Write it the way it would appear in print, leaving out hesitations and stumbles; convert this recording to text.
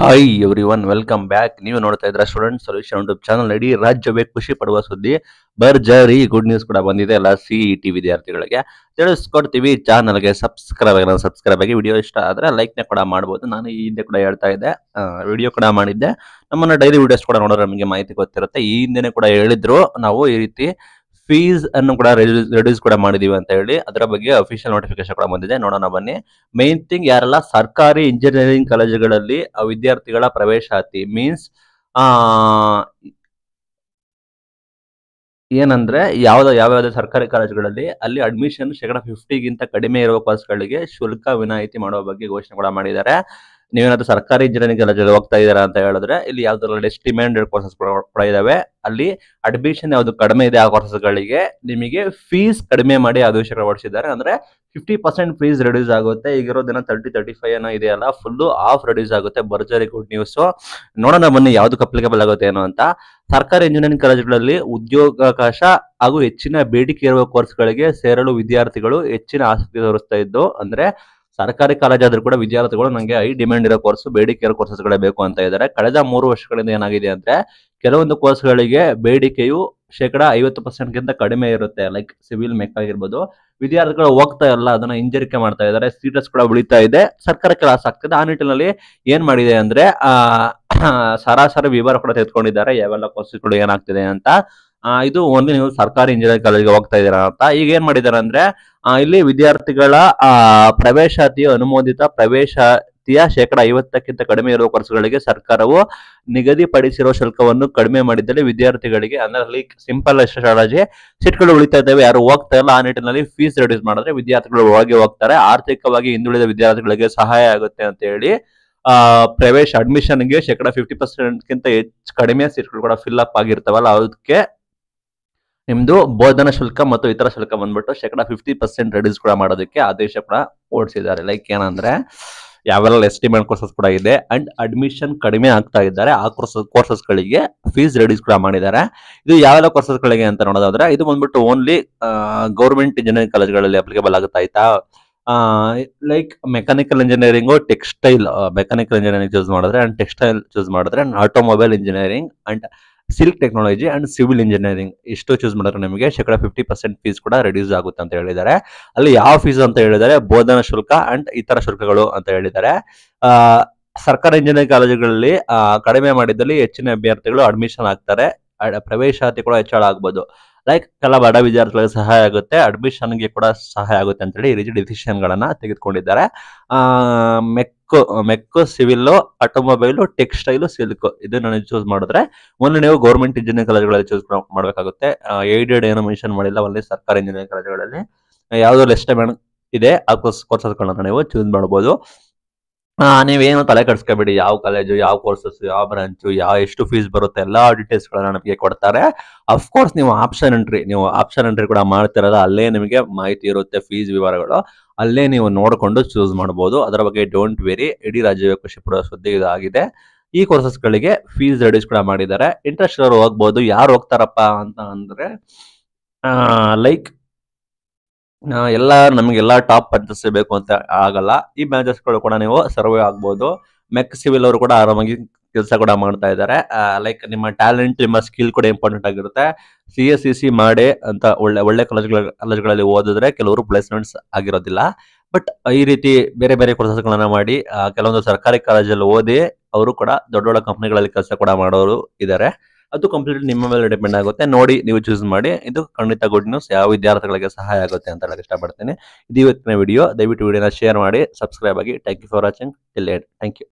Hi everyone, welcome back. ನೀವು ನೋಡ್ತಾ ಇದ್ರ ಸ್ಟೂಡೆಂಟ್ ಸೊಲ್ಯೂಷನ್ ಯೂಟ್ಯೂಬ್ ಚಾನಲ್. ಇಡೀ ರಾಜ್ಯವೇ ಖುಷಿ ಪಡುವ ಸುದ್ದಿ, ಭರ್ಜರಿ ಗುಡ್ ನ್ಯೂಸ್ ಕೂಡ ಬಂದಿದೆ ಎಲ್ಲ ಸಿಇಟಿ ವಿದ್ಯಾರ್ಥಿಗಳಿಗೆ. ತಿಳಿಸ್ಕೊಡ್ತೀವಿ. ಚಾನಲ್ಗೆ ಸಬ್ಸ್ಕ್ರೈಬ್ ಆಗಿ. ವಿಡಿಯೋ ಇಷ್ಟ ಆದ್ರೆ ಲೈಕ್ ನ ಕೂಡ ಮಾಡಬಹುದು. ನಾನು ಈ ಹಿಂದೆ ಕೂಡ ಹೇಳ್ತಾ ಇದ್ದೆ, ವಿಡಿಯೋ ಕೂಡ ಮಾಡಿದ್ದೆ. ನಮ್ಮನ್ನ ಡೈಲಿ ವಿಡಿಯೋಸ್ ಕೂಡ ನೋಡೋರು ನಮಗೆ ಮಾಹಿತಿ ಗೊತ್ತಿರುತ್ತೆ. ಈ ಹಿಂದೆನೆ ಕೂಡ ಹೇಳಿದ್ರು ನಾವು ಈ ರೀತಿ ಫೀಸ್ ಅನ್ನು ಕೂಡ ರೆಡ್ಯೂಸ್ ಕೂಡ ಮಾಡಿದೀವಿ ಅಂತ ಹೇಳಿ. ಅದರ ಬಗ್ಗೆ ಅಫಿಷಿಯಲ್ ನೋಟಿಫಿಕೇಶನ್ ಕೂಡ ಬಂದಿದೆ, ನೋಡೋಣ ಬನ್ನಿ. ಮೇನ್ ಥಿಂಗ್, ಯಾರೆಲ್ಲ ಸರ್ಕಾರಿ ಇಂಜಿನಿಯರಿಂಗ್ ಕಾಲೇಜುಗಳಲ್ಲಿ ವಿದ್ಯಾರ್ಥಿಗಳ ಪ್ರವೇಶಾತಿ ಮೀನ್ಸ್ ಏನಂದ್ರೆ ಯಾವ್ಯಾವ ಸರ್ಕಾರಿ ಕಾಲೇಜುಗಳಲ್ಲಿ ಅಲ್ಲಿ ಅಡ್ಮಿಷನ್ ಶೇಕಡ 50ಗಿಂತ ಕಡಿಮೆ ಇರುವ ಕೋರ್ಸ್ಗಳಿಗೆ ಶುಲ್ಕ ವಿನಾಯಿತಿ ಮಾಡುವ ಬಗ್ಗೆ ಘೋಷಣೆ ಕೂಡ ಮಾಡಿದ್ದಾರೆ. ನೀವೇನಾದ್ರೂ ಸರ್ಕಾರಿ ಇಂಜಿನಿಯರಿಂಗ್ ಕಾಲೇಜಲ್ಲಿ ಹೋಗ್ತಾ ಇದ್ದೀರಾ ಅಂತ ಹೇಳಿದ್ರೆ, ಇಲ್ಲಿ ಯಾವ್ದ್ರಲ್ಲಿ ಲಿಸ್ಟ್ ಡಿಮ್ಯಾಂಡೆಡ್ ಕೋರ್ಸಸ್ ಕೂಡ ಇದಾವೆ. ಅಲ್ಲಿ ಅಡ್ಮಿಷನ್ ಯಾವ್ದು ಕಡಿಮೆ ಇದೆ ಆ ಕೋರ್ಸಸ್ಗಳಿಗೆ ನಿಮಗೆ ಫೀಸ್ ಕಡಿಮೆ ಮಾಡಿ ಆದೇಶ ಹೊರಡಿಸಿದ್ದಾರೆ. ಅಂದ್ರೆ 50% ಫೀಸ್ ರಿಡ್ಯೂಸ್ ಆಗುತ್ತೆ. ಈಗಿರೋ ದಿನ 30-35 ಏನೋ ಇದೆಯಲ್ಲ, ಫುಲ್ ಆಫ್ ರಿಡ್ಯೂಸ್ ಆಗುತ್ತೆ. ಭರ್ಜರಿ ಗುಡ್ ನ್ಯೂಸ್. ನೋಡೋಣ ಬನ್ನಿ ಯಾವ್ದಕ್ಕೆ ಅಪ್ಲಿಕಬಲ್ ಆಗುತ್ತೆ ಏನೋ ಅಂತ. ಸರ್ಕಾರಿ ಇಂಜಿನಿಯರಿಂಗ್ ಕಾಲೇಜುಗಳಲ್ಲಿ ಉದ್ಯೋಗಾವಕಾಶ ಹಾಗೂ ಹೆಚ್ಚಿನ ಬೇಡಿಕೆ ಇರುವ ಕೋರ್ಸ್ಗಳಿಗೆ ಸೇರಲು ವಿದ್ಯಾರ್ಥಿಗಳು ಹೆಚ್ಚಿನ ಆಸಕ್ತಿ ತೋರಿಸ್ತಾ ಇದ್ದು, ಅಂದ್ರೆ ಸರ್ಕಾರಿ ಕಾಲೇಜ್ ಆದ್ರೂ ಕೂಡ ವಿದ್ಯಾರ್ಥಿಗಳು ನಂಗೆ ಹೈ ಡಿಮ್ಯಾಂಡ್ ಇರೋ ಕೋರ್ಸ್, ಬೇಡಿಕೆ ಇರೋ ಕೋರ್ಸಸ್ಗಳೇ ಬೇಕು ಅಂತ ಇದ್ದಾರೆ. ಕಳೆದ 3 ವರ್ಷಗಳಿಂದ ಏನಾಗಿದೆ ಅಂದ್ರೆ, ಕೆಲವೊಂದು ಕೋರ್ಸ್ಗಳಿಗೆ ಬೇಡಿಕೆಯು ಶೇಕಡ 50%ಗಿಂತ ಕಡಿಮೆ ಇರುತ್ತೆ. ಲೈಕ್ ಸಿವಿಲ್, ಮೆಕ್ ಆಗಿರ್ಬೋದು. ವಿದ್ಯಾರ್ಥಿಗಳು ಹೋಗ್ತಾ ಇಲ್ಲ, ಅದನ್ನ ಹಿಂಜರಿಕೆ ಮಾಡ್ತಾ ಇದ್ದಾರೆ. ಸೀಟಸ್ ಕೂಡ ಉಳಿತಾ ಇದೆ, ಸರ್ಕಾರಕ್ಕೆ ಲಾಸ್ ಆಗ್ತದೆ. ಆ ನಿಟ್ಟಿನಲ್ಲಿ ಏನ್ ಮಾಡಿದೆ ಅಂದ್ರೆ ಸರಾಸರಿ ವಿವರ ಕೂಡ ತೆಗೆದುಕೊಂಡಿದ್ದಾರೆ, ಯಾವೆಲ್ಲ ಕೋರ್ಸ್ಗಳು ಏನಾಗ್ತಿದೆ ಅಂತ. ಇದು ಓನ್ಲಿ ನೀವು ಸರ್ಕಾರಿ ಇಂಜಿನಿಯರಿಂಗ್ ಕಾಲೇಜ್ಗೆ ಹೋಗ್ತಾ ಇದ್ದೀರಾ ಅಂತ. ಈಗ ಏನ್ ಮಾಡಿದ್ದಾರೆ ಅಂದ್ರೆ, ಇಲ್ಲಿ ವಿದ್ಯಾರ್ಥಿಗಳ ಪ್ರವೇಶಾತಿಯ ಅನುಮೋದಿತ ಪ್ರವೇಶಾತಿಯ ಶೇಕಡ 50ಕ್ಕಿಂತ ಕಡಿಮೆ ಇರುವ ಕೋರ್ಸ್ಗಳಿಗೆ ಸರ್ಕಾರವು ನಿಗದಿಪಡಿಸಿರುವ ಶುಲ್ಕವನ್ನು ಕಡಿಮೆ ಮಾಡಿದ್ದಲ್ಲಿ ವಿದ್ಯಾರ್ಥಿಗಳಿಗೆ, ಅಂದ್ರೆ ಲೈಕ್ ಸಿಂಪಲ್ ಸ್ಟ್ರಾಟಜಿ, ಸೀಟ್ಗಳು ಉಳಿತಾ ಇದ್ದಾವೆ, ಯಾರು ಹೋಗ್ತಾ ಇಲ್ಲ. ಆ ನಿಟ್ಟಿನಲ್ಲಿ ಫೀಸ್ ರಿಡ್ಯೂಸ್ ಮಾಡಿದ್ರೆ ವಿದ್ಯಾರ್ಥಿಗಳು ಹೋಗ್ತಾರೆ. ಆರ್ಥಿಕವಾಗಿ ಹಿಂದುಳಿದ ವಿದ್ಯಾರ್ಥಿಗಳಿಗೆ ಸಹಾಯ ಆಗುತ್ತೆ ಅಂತ ಹೇಳಿ ಪ್ರವೇಶ ಅಡ್ಮಿಷನ್ಗೆ ಶೇಕಡ 50%ಗಿಂತ ಹೆಚ್ಚು ಕಡಿಮೆ ಸೀಟ್ಗಳು ಕೂಡ ಫಿಲ್ ಅಪ್ ಆಗಿರ್ತಾವಲ್ಲ, ಅದಕ್ಕೆ ನಿಮ್ದು ಬೋಧನಾ ಶುಲ್ಕ ಮತ್ತು ಇತರ ಶುಲ್ಕ ಬಂದ್ಬಿಟ್ಟು ಶೇಕಡ 50% ರಿಡ್ಯೂಸ್ ಕೂಡ ಮಾಡೋದಕ್ಕೆ ಆದೇಶ ಕೂಡ ಹೊರಡಿಸಿದ್ದಾರೆ. ಲೈಕ್ ಏನಂದ್ರೆ, ಯಾವೆಲ್ಲ ಎಸ್ಟಿಮೇಟ್ ಕೋರ್ಸಸ್ ಕೂಡ ಇದೆ ಅಂಡ್ ಅಡ್ಮಿಷನ್ ಕಡಿಮೆ ಆಗ್ತಾ ಇದ್ದಾರೆ, ಆ ಕೋರ್ಸಸ್ಗಳಿಗೆ ಫೀಸ್ ರಿಡ್ಯೂಸ್ ಕೂಡ ಮಾಡಿದ್ದಾರೆ. ಇದು ಯಾವೆಲ್ಲ ಕೋರ್ಸಸ್ಗಳಿಗೆ ಅಂತ ನೋಡೋದಾದ್ರೆ, ಇದು ಬಂದ್ಬಿಟ್ಟು ಓನ್ಲಿ ಗೌರ್ಮೆಂಟ್ ಇಂಜಿನಿಯರಿಂಗ್ ಕಾಲೇಜ್ಗಳಲ್ಲಿ ಅಪ್ಲಿಕೇಬಲ್ ಆಗುತ್ತೆ. ಆಯ್ತಾ? Like mechanical engineering, textile, mechanical engineering choose ಮಾಡಿದ್ರೆ ಅಂಡ್ ಟೆಕ್ಸ್ಟೈಲ್ ಚೂಸ್ ಮಾಡಿದ್ರೆ, automobile engineering and silk technology and civil engineering ಇಷ್ಟು ಚೂಸ್ ಮಾಡಿದ್ರೆ ನಿಮಗೆ ಶೇಕಡ 50% ಫೀಸ್ ಕೂಡ ರಿಡ್ಯೂಸ್ ಆಗುತ್ತೆ ಅಂತ ಹೇಳಿದ್ದಾರೆ. ಅಲ್ಲಿ ಯಾವ ಫೀಸ್ ಅಂತ ಹೇಳಿದರೆ, ಬೋಧನಾ ಶುಲ್ಕ ಅಂಡ್ ಇತರ ಶುಲ್ಕಗಳು ಅಂತ ಹೇಳಿದ್ದಾರೆ. ಸರ್ಕಾರಿ ಇಂಜಿನಿಯರಿಂಗ್ ಕಾಲೇಜುಗಳಲ್ಲಿ ಕಡಿಮೆ ಮಾಡಿದ್ದಲ್ಲಿ ಹೆಚ್ಚಿನ ಅಭ್ಯರ್ಥಿಗಳು ಅಡ್ಮಿಷನ್ ಆಗ್ತಾರೆ, ಪ್ರವೇಶಾತಿ ಕೂಡ ಹೆಚ್ಚಳ ಆಗ್ಬೋದು. ಲೈಕ್ ಕೆಲ ಬಡ ವಿದ್ಯಾರ್ಥಿಗಳಿಗೆ ಸಹಾಯ ಆಗುತ್ತೆ, ಅಡ್ಮಿಷನ್ಗೆ ಕೂಡ ಸಹಾಯ ಆಗುತ್ತೆ ಅಂತ ಹೇಳಿ ಈ ರೀತಿ ಡಿಸಿಷನ್ ಗಳನ್ನ ತೆಗೆದುಕೊಂಡಿದ್ದಾರೆ. ಮೆಕ್ಕು, ಸಿವಿಲ್, ಆಟೋಮೊಬೈಲು, ಟೆಕ್ಸ್ಟೈಲು, ಸಿಲ್ಕ್ ಇದನ್ನ ಚೂಸ್ ಮಾಡಿದ್ರೆ ಒಂದು ನೀವು ಗೌರ್ಮೆಂಟ್ ಇಂಜಿನಿಯರಿಂಗ್ ಕಾಲೇಜುಗಳಲ್ಲಿ ಚೂಸ್ ಮಾಡಬೇಕಾಗುತ್ತೆ. ಏಡೆಡ್ ಏನು ಮೆನ್ಷನ್ ಮಾಡಿಲ್ಲ, ಒಳ್ಳೆ ಸರ್ಕಾರಿ ಇಂಜಿನಿಯರಿಂಗ್ ಕಾಲೇಜುಗಳಲ್ಲಿ ಯಾವುದೋ ಲಿಸ್ಟ್ ಇದೆ ಆ ಕೋರ್ಸಸ್ಗಳನ್ನ ನೀವು ಚೂಸ್ ಮಾಡಬಹುದು. ನೀವೇನು ತಲೆ ಕೆಡಿಸ್ಕೋಬೇಡಿ, ಯಾವ ಕಾಲೇಜು, ಯಾವ ಕೋರ್ಸಸ್, ಯಾವ ಬ್ರಾಂಚು, ಎಷ್ಟು ಫೀಸ್ ಬರುತ್ತೆ, ಎಲ್ಲಾ ಡೀಟೇಲ್ಸ್ ಗಳನ್ನ ನಮಗೆ ಕೊಡ್ತಾರೆ. ಅಫ್ಕೋರ್ಸ್ ನೀವು ಆಪ್ಷನ್ ಎಂಟ್ರಿ ಕೂಡ ಮಾಡ್ತಿರಲ್ಲ, ಅಲ್ಲೇ ನಿಮಗೆ ಮಾಹಿತಿ ಇರುತ್ತೆ, ಫೀಸ್ ವಿವರಗಳು ಅಲ್ಲೇ ನೀವು ನೋಡಿಕೊಂಡು ಚೂಸ್ ಮಾಡಬಹುದು. ಅದರ ಬಗ್ಗೆ ಡೋಂಟ್ ವೆರಿ. ಇಡೀ ರಾಜ್ಯವೇ ಖುಷಿ ಪಡುವ ಸುದ್ದಿ ಇದಾಗಿದೆ. ಈ ಕೋರ್ಸಸ್ಗಳಿಗೆ ಫೀಸ್ ರಿಡ್ಯೂಸ್ ಕೂಡ ಮಾಡಿದ್ದಾರೆ. ಇಂಟ್ರೆಸ್ಟ್ ಅವರು ಹೋಗ್ಬೋದು. ಯಾರು ಹೋಗ್ತಾರಪ್ಪ ಅಂತ ಅಂದ್ರೆ, ಲೈಕ್ ನಮಗೆಲ್ಲ ಟಾಪ್ ಬ್ರಾಂಚಸ್ ಬೇಕು ಅಂತ ಆಗಲ್ಲ. ಈ ಬ್ರಾಂಚಸ್ ಗಳು ಕೂಡ ನೀವು ಸರ್ವೆ ಆಗ್ಬೋದು. ಮೆಕ್, ಸಿವಿಲ್ ಅವರು ಕೂಡ ಆರಾಮಾಗಿ ಕೆಲಸ ಕೂಡ ಮಾಡ್ತಾ ಇದ್ದಾರೆ. ಲೈಕ್ ನಿಮ್ಮ ಟ್ಯಾಲೆಂಟ್, ನಿಮ್ಮ ಸ್ಕಿಲ್ ಕೂಡ ಇಂಪಾರ್ಟೆಂಟ್ ಆಗಿರುತ್ತೆ. CSEC ಮಾಡಿ ಅಂತ ಒಳ್ಳೆ ಕಾಲೇಜುಗಳಲ್ಲಿ ಓದಿದ್ರೆ ಕೆಲವರು ಪ್ಲೇಸ್ಮೆಂಟ್ಸ್ ಆಗಿರೋದಿಲ್ಲ. ಬಟ್ ಈ ರೀತಿ ಬೇರೆ ಬೇರೆ ಕೋರ್ಸಸ್ಗಳನ್ನ ಮಾಡಿ ಕೆಲವೊಂದು ಸರ್ಕಾರಿ ಕಾಲೇಜಲ್ಲಿ ಓದಿ ಅವರು ಕೂಡ ದೊಡ್ಡ ಕಂಪನಿಗಳಲ್ಲಿ ಕೆಲಸ ಕೂಡ ಮಾಡೋರು ಇದ್ದಾರೆ. ಅದು ಕಂಪ್ಲೀಟ್ ನಿಮ್ಮ ಮೇಲೆ ಡಿಪೆಂಡ್ ಆಗುತ್ತೆ. ನೋಡಿ, ನೀವು ಚೂಸ್ ಮಾಡಿ. ಇದು ಖಂಡಿತ ಗುಡ್ ನ್ಯೂಸ್, ಯಾವ ವಿದ್ಯಾರ್ಥಿಗಳಿಗೆ ಸಹಾಯ ಆಗುತ್ತೆ ಅಂತ ಹೇಳಕ್ ಇಷ್ಟಪಡ್ತೀನಿ. ಇದು ಇವತ್ತಿನ ವಿಡಿಯೋ. ದಯವಿಟ್ಟು ವಿಡಿಯೋನ ಶೇರ್ ಮಾಡಿ, ಸಬ್ಸ್ಕ್ರೈಬ್ ಆಗಿ. Thank you for watching till end. Thank you.